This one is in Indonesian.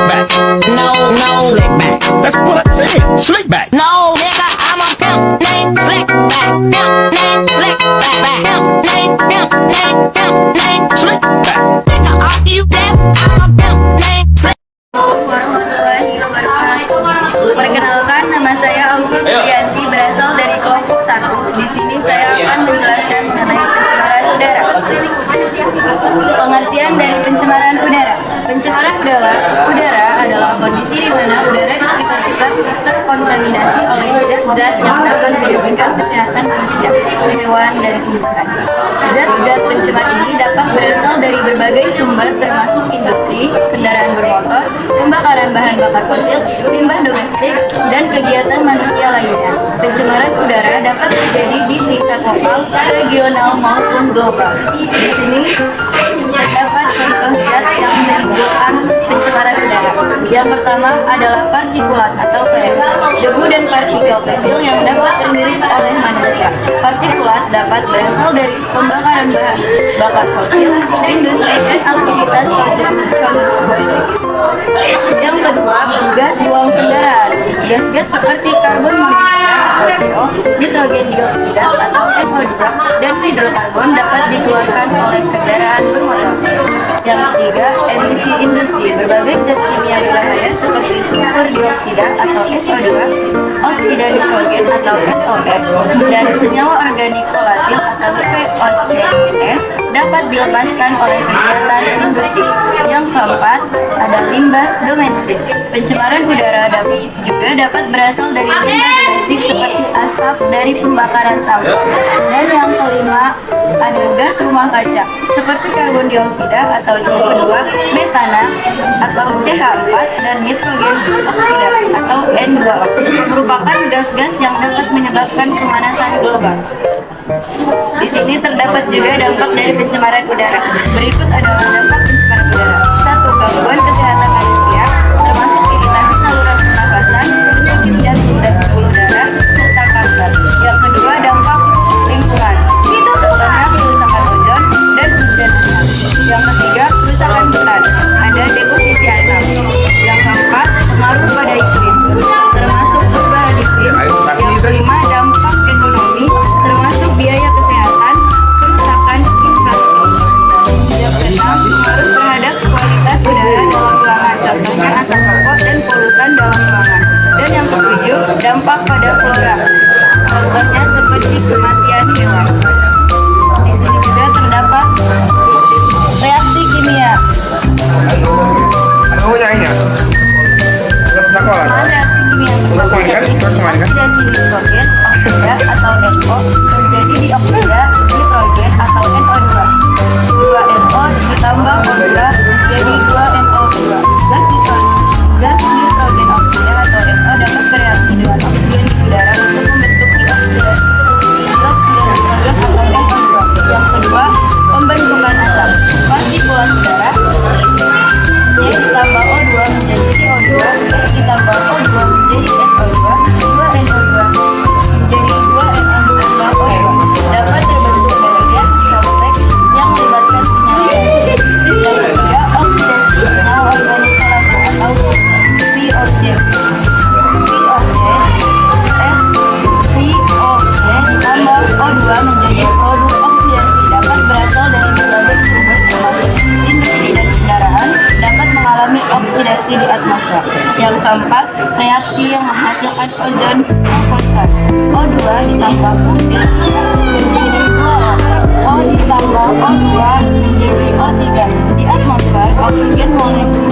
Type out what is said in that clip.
back. No, slick back. That's what I said. Slick back. No, nigga, I'm a pimp named Slick Back. Pimp named Slick Back. Pimp named Slick back. Nigga, are you deaf? I'm a pimp named Slick. Warahmatullahi wabarakatuh. Perkenalkan, nama saya Augie Priyanti, berasal dari kelompok 1. Di sini saya akan menjelaskan mengenai pencemaran udara. Pengertian dari pencemaran udara. Pencemaran udara adalah kondisi di mana udara di sekitar kita terkontaminasi oleh zat-zat yang dapat merugikan kesehatan manusia, hewan, dan tumbuhan. Zat-zat pencemar ini dapat berasal dari berbagai sumber termasuk industri, kendaraan bermotor, pembakaran bahan bakar fosil, limbah domestik, dan kegiatan manusia lainnya. Pencemaran udara dapat terjadi di tingkat lokal, regional, maupun global. Di sini terdapat contoh zat yang menimbulkan pencemaran udara. Yang pertama adalah partikulat atau PM, debu dan partikel kecil yang dapat terhirup oleh manusia. Partikulat dapat berasal dari pembakaran bahan bakar fosil, industri, dan aktivitas konstruksi. Yang kedua, gas buang kendaraan. Gas-gas seperti karbon monoksida atau CO, nitrogen dioksida atau NO2, dan hidrokarbon dapat dikeluarkan oleh kendaraan bermotor. Yang ketiga, emisi industri. Berbagai zat kimia berbahaya seperti sulfur dioksida atau SO2, oksida nitrogen atau NOx, dan senyawa organik volatil atau VOCs dapat dilepaskan oleh kegiatan industri. Yang keempat, ada limbah domestik. Pencemaran udara juga dapat berasal dari limbah domestik seperti asap dari pembakaran sampah. Dan yang kelima, ada gas rumah kaca seperti karbon dioksida atau CO2, metana atau CH4, dan nitrogen oksida atau N2O, merupakan gas-gas yang dapat menyebabkan pemanasan global. Di sini terdapat juga dampak dari pencemaran udara. Berikut adalah dampak pencemaran udara. 1. Gangguan kesehatan manusia, termasuk iritasi saluran pernafasan, penyakit jantung dan pembuluh darah, serta kanker. Yang kedua, dampak lingkungan. Contohnya kerusakan ozon dan hujan asap. Yang ketiga, kerusakan hutan. Ada deposisi asap. Yang keempat, pengaruh pada iklim, termasuk perubahan iklim. Yang kelima, dampak ekonomi, termasuk biaya kesehatan, kerusakan infrastruktur. Yang keenam, pengaruh terhadap kualitas udara dalam ruangan, contohnya asap rokok dan polutan dalam ruangan. Dan yang ketujuh, dampak pada flora, contohnya seperti kematian hewan. Di sini juga terdapat reaksi kimia. Ada nyanyinya? Sekolah. Reaksi kimia oksidasi nitrogen oksida atau NO menjadi dioksida nitrogen atau NO2. 2NO ditambah O2 menjadi 2NO2. Gas nitrogen oksida atau NO dapat bereaksi dengan oksigen di udara untuk membentuk dioksida nitrogen atau NO2. Yang kedua, pembentukan asap. Partikulat udara C ditambah O2 menjadi CO2, S ditambah O2 menjadi SO2, 2NO2 menjadi 2NO2O2 dapat terbentuk dari reaksi kompleks yang melibatkan senyawa. Yang ketiga, oksidasi senyawa organik volatile atau VOC. VOC ditambah O2 menjadi produk oksidasi dapat berasal dari berbagai sumber termasuk industri dan kendaraan, dapat mengalami oksidasi di atmosfer. Yang keempat, reaksi yang menghasilkan ozon fosfat. O2 ditambah O menjadi 2O. O ditambah O2 menjadi O3. Di atmosfer, oksigen molekul